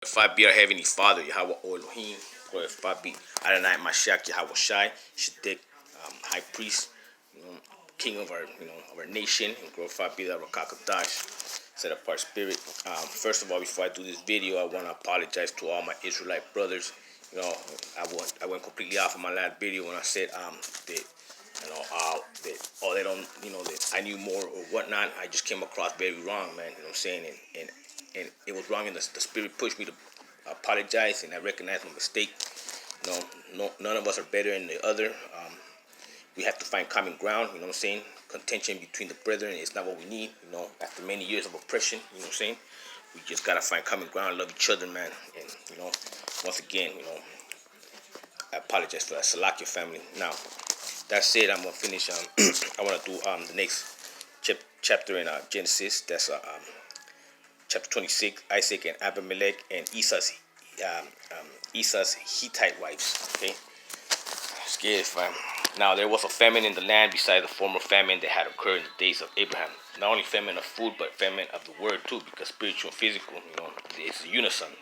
If I be our Heavenly Father, Yahweh Elohim, or if I be Adonai Mashiach, Yahweh Shai, Shaddik, High Priest, King of our, of our nation, and glorified be the Rakakadash, set apart spirit. First of all, before I do this video, I want to apologize to all my Israelite brothers. I went completely off of my last video when I said that they don't, that I knew more or whatnot. I just came across very wrong, man. You know what I'm saying? And it was wrong, and the spirit pushed me to apologize, and I recognize my mistake. None of us are better than the other. We have to find common ground. You know what I'm saying? Contention between the brethren is not what we need. After many years of oppression, you know what I'm saying? We just gotta find common ground, love each other, man. And once again, I apologize for that. Salakia family. Now, that said, I'm gonna finish. I wanna do the next chapter in Genesis. That's chapter 26. Isaac and Abimelech and Esau's Hittite wives. Okay, scared, fam. Now there was a famine in the land beside the former famine that had occurred in the days of Abraham. Not only famine of food, but famine of the word too, because spiritual and physical, it's a unison.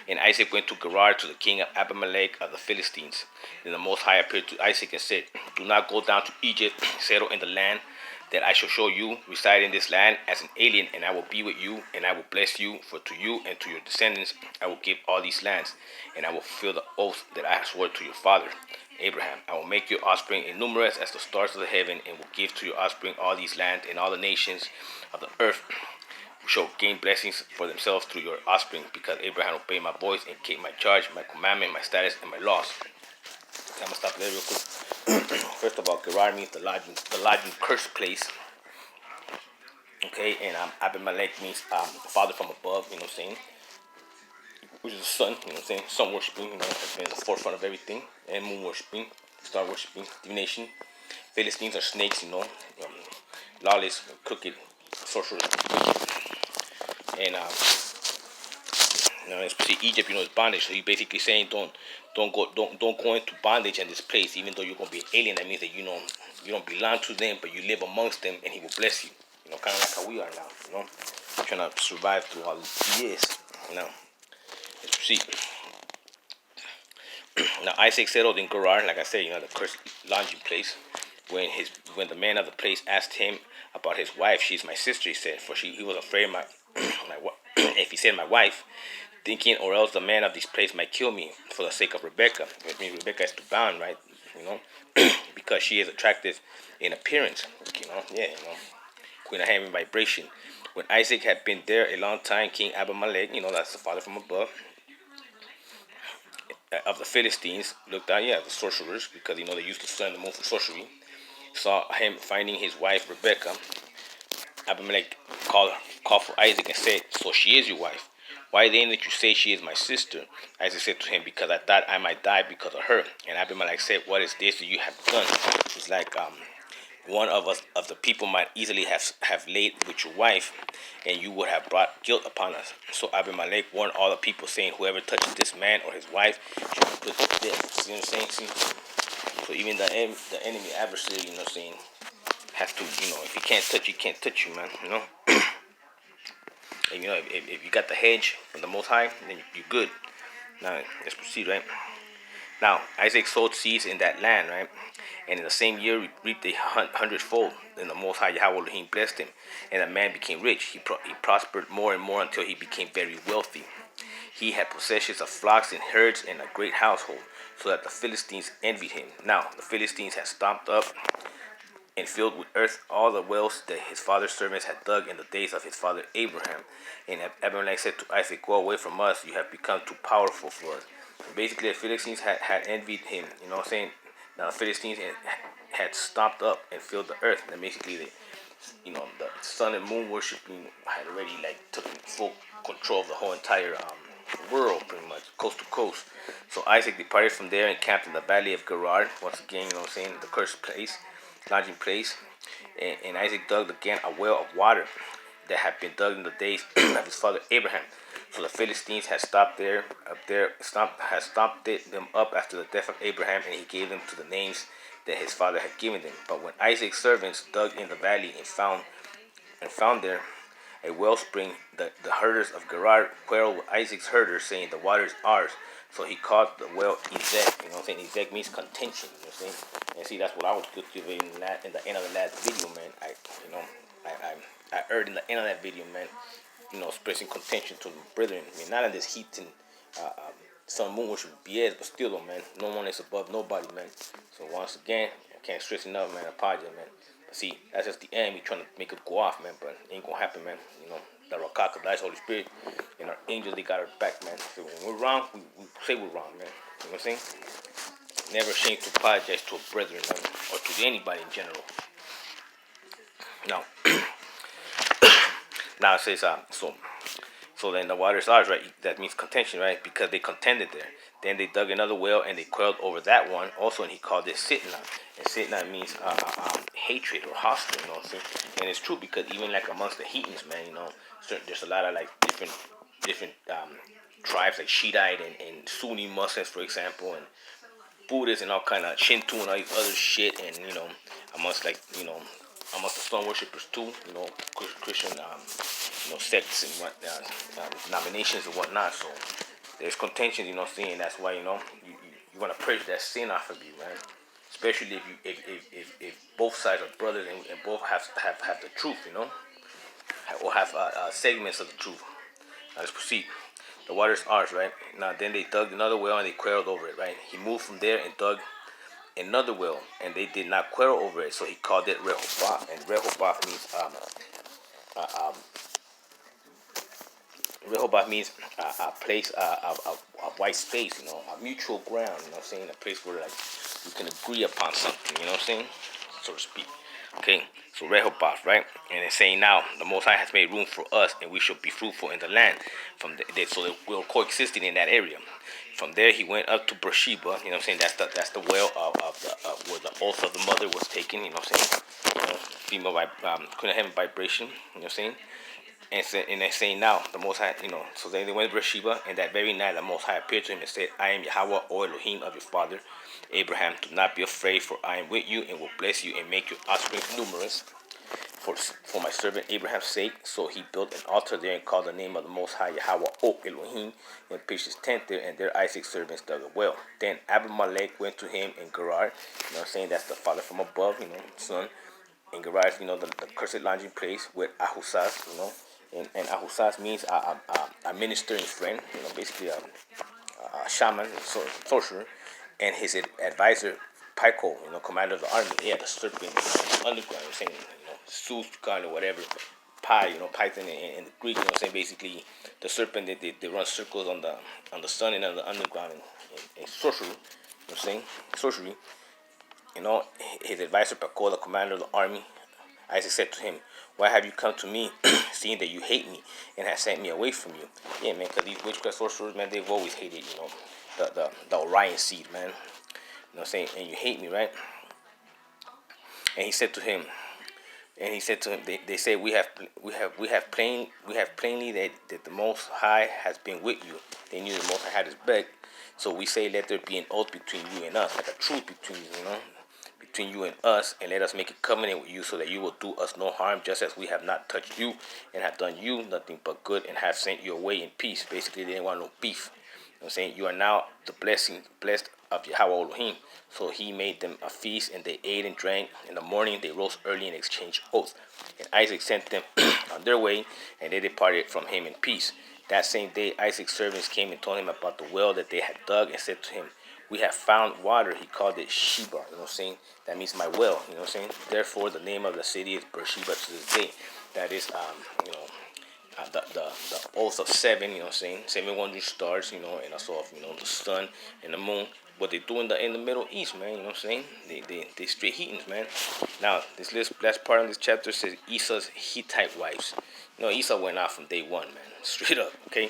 And Isaac went to Gerar to the king of Abimelech of the Philistines. Then the Most High appeared to Isaac and said, "Do not go down to Egypt, settle in the land that I shall show you, reside in this land as an alien, and I will be with you, and I will bless you, for to you and to your descendants I will give all these lands, and I will fulfill the oath that I swore to your father Abraham. I will make your offspring innumerous as the stars of the heaven, and will give to your offspring all these lands, and all the nations of the earth shall gain blessings for themselves through your offspring, because Abraham obeyed my voice and kept my charge, my commandment, my status, and my laws." I'm gonna stop there real quick. First of all, Gerar means the lodging cursed place. Okay, and Abimelech means father from above. You know what I'm saying? Which is the sun. You know what I'm saying? Sun worshiping. Has been at the forefront of everything, and moon worshiping, star worshiping, divination. Philistines are snakes. Lawless, crooked, sorcerers, and let's see, Egypt, is bondage. So he's basically saying don't go into bondage in this place, even though you're gonna be an alien. That means that you don't belong to them, but you live amongst them, and He will bless you. Kind of like how we are now. Trying to survive through all these years. Now, let's proceed. Now Isaac settled in Gerar, like I said, the cursed lodging place. When the man of the place asked him about his wife, "She's my sister," he said, for he was afraid if he said my wife, thinking, or else the man of this place might kill me for the sake of Rebecca. Which means Rebecca is to bound, right? Because she is attractive in appearance. Queen of heaven vibration. When Isaac had been there a long time, King Abimelech, that's the father from above, of the Philistines, looked out, the sorcerers, because they used the sun and the moon for sorcery, saw him finding his wife Rebecca. Abimelech called for Isaac and said, "So she is your wife. Why then did you say she is my sister?" Isaac said to him, "Because I thought I might die because of her." And Abimelech said, "What is this that you have done?" It's like one of the people might easily have laid with your wife, and you would have brought guilt upon us. So Abimelech warned all the people, saying, "Whoever touches this man or his wife shall be put to death." See what I'm saying? So even the enemy adversary, has to, if he can't touch you, can't touch you, man. And, if you got the hedge from the Most High, then you're good. Now let's proceed, right? Now Isaac sowed seeds in that land, right? And in the same year he reaped 100-fold. Then the Most High Yahweh Elohim blessed him, and the man became rich. He prospered more and more until he became very wealthy. He had possessions of flocks and herds and a great household, so that the Philistines envied him. Now the Philistines had stopped up and filled with earth all the wells that his father's servants had dug in the days of his father Abraham. And Abimelech said to Isaac, "Go away from us, you have become too powerful for us." So basically, the Philistines had envied him, you know what I'm saying? Now the Philistines had stopped up and filled the earth. And basically, the sun and moon worshiping had already took full control of the whole entire world, pretty much, coast to coast. So Isaac departed from there and camped in the valley of Gerar. Once again, the cursed place, lodging place. And Isaac dug again a well of water that had been dug in the days of his father Abraham. So the Philistines had stopped them up after the death of Abraham, and he gave them to the names that his father had given them. But when Isaac's servants dug in the valley and found there a wellspring. The herders of Gerar quarreled with Isaac's herders, saying, "The water is ours." So he called the well Ezek. You know what I'm saying? Ezek means contention. You know what I'm saying? And see, that's what I was cultivating in the end of the last video, man. I heard in the end of that video, man. Expressing contention to the brethren. I mean, not in this heat and sun, moon worship BS, but still, though, man. No one is above nobody, man. So once again, I can't stress enough, man. I apologize, man. But see, that's just the enemy trying to make us go off, man. But it ain't gonna happen, man. The Rakaka, the Holy Spirit, and our angels, they got our back, man. So when we're wrong, we say we're wrong, man. You know what I'm saying? Never ashamed to apologize to a brethren, man, or to anybody in general. Now, now it says, so then the water is ours, right? That means contention, right? Because they contended there. Then they dug another well and they quarreled over that one also, and he called it Sitna. And Sitna means hatred or hostile, you know what I'm saying? And it's true because even like amongst the Heathens, man, there's a lot of like different tribes like Shiite and Sunni Muslims, for example, and Buddhists and all kind of Shinto and all these other shit, and amongst amongst the sun worshippers too, Christian sects and what denominations and whatnot. So there's contention, you know what I'm saying? That's why you want to purge that sin off of you, man. Especially if both sides are brothers and both have the truth, or have segments of the truth. Now let's proceed. The water is ours, right? Now then they dug another well and they quarreled over it, right? He moved from there and dug another well, and they did not quarrel over it, so he called it Rehoboth. And Rehoboth means a place, a white space, a mutual ground, you know what I'm saying? A place where like we can agree upon something, you know what I'm saying? So to speak. Okay, so Rehoboth, right? And it's saying now, the Most High has made room for us, and we shall be fruitful in the land. So they will coexisting in that area. From there, he went up to Beersheba. You know what I'm saying? That's the well where the oath of the mother was taken. You know what I'm saying? Female couldn't have a vibration. You know what I'm saying? And they're saying now, the Most High, so then they went to Beersheba, and that very night the Most High appeared to him and said, "I am Yahweh, O Elohim of your father Abraham. Do not be afraid, for I am with you and will bless you and make your offspring numerous for my servant Abraham's sake." So he built an altar there and called the name of the Most High Yahweh, O Elohim, and pitched his tent there, and there Isaac's servants dug a well. Then Abimelech went to him in Gerar. You know what I'm saying? That's the father from above, son. In Gerar, the cursed lodging place with Ahuzas, and Ahuzas means a ministering friend, basically a shaman, sorcerer, and his advisor, Pico, commander of the army. Yeah, the serpent underground, saying, Zeus, God, or whatever. Python in the Greek, saying basically the serpent that they run circles on the sun and on the underground in sorcery, saying sorcery. His advisor, Pico, the commander of the army. Isaac said to him, "Why have you come to me, seeing that you hate me and have sent me away from you?" Yeah, man, because these witchcraft sorcerers, man, they've always hated, the Orion seed, man. You know what I'm saying? And you hate me, right? And he said to him, they say we have plainly that the Most High has been with you. They knew the Most High had his back. So we say, let there be an oath between you and us, like a truth between you and us, and let us make a covenant with you, so that you will do us no harm, just as we have not touched you and have done you nothing but good, and have sent you away in peace. Basically, they didn't want no beef. You know what I'm saying? You are now the blessed of Yahweh Elohim. So he made them a feast, and they ate and drank. In the morning they rose early and exchanged oaths. And Isaac sent them on their way, and they departed from him in peace. That same day Isaac's servants came and told him about the well that they had dug, and said to him, "We have found water." He called it Sheba, you know what I'm saying? That means my well, you know what I'm saying? Therefore the name of the city is Beersheba to this day. That is the oath of seven, you know what I'm saying? 7 wondrous stars, and also the sun and the moon. What they do in the Middle East, man, you know what I'm saying? They straight Heathens, man. Now, this last part of this chapter says Esau's Hittite wives. Esau went out from day one, man. Straight up, okay?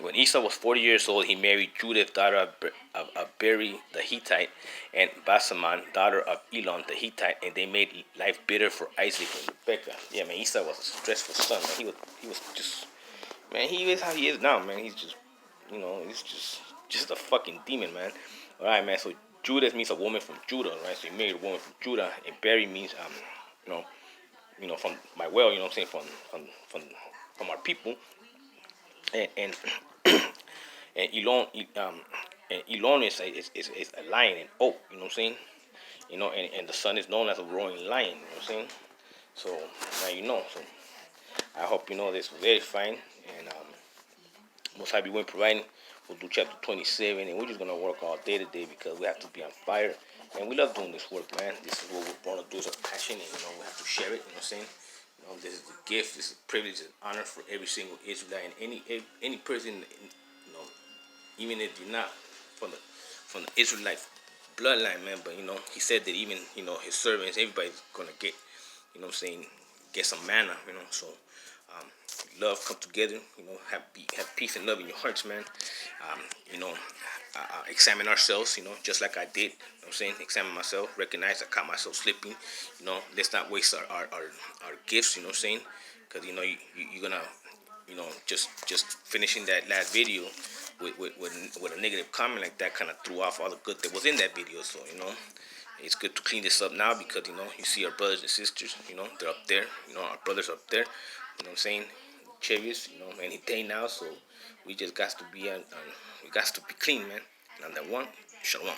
When Esau was 40 years old, he married Judith, daughter of Beri the Hittite, and Basaman, daughter of Elon the Hittite, and they made life bitter for Isaac and Rebekah. Yeah, man, Esau was a stressful son, man. He was just, man, he is how he is now, man. He's just, he's just a fucking demon, man. All right, man. So Judith means a woman from Judah, right? So he married a woman from Judah, and Beri means from my well, you know what I'm saying, from from our people, and and Elon is a lion and oak. You know what I'm saying? And the sun is known as a roaring lion. You know what I'm saying? So now you know. So I hope you know this was edifying, and most high be willing providing. We'll do chapter 27, and we're just gonna work all day today because we have to be on fire, and we love doing this work, man. This is what we want to do. It's our passion, and we have to share it. You know what I'm saying? This is a gift. This is a privilege and honor for every single Israelite and any person. Even if you're not from the Israelite bloodline, man. But he said that even his servants, everybody's gonna get, what I'm saying, get some manna. So love come together. Have peace and love in your hearts, man. Um, you know, examine ourselves. Just like I did. You know what I'm saying, examine myself, recognize I caught myself slipping. Let's not waste our gifts. You know what I'm saying, because you're gonna just finishing that last video with a negative comment like that kind of threw off all the good that was in that video. So it's good to clean this up now because you see our brothers and sisters. They're up there. Our brothers up there. What I'm saying, Chevious. Any day now. So we just got to be we got to be clean, man. And on that one, shalom.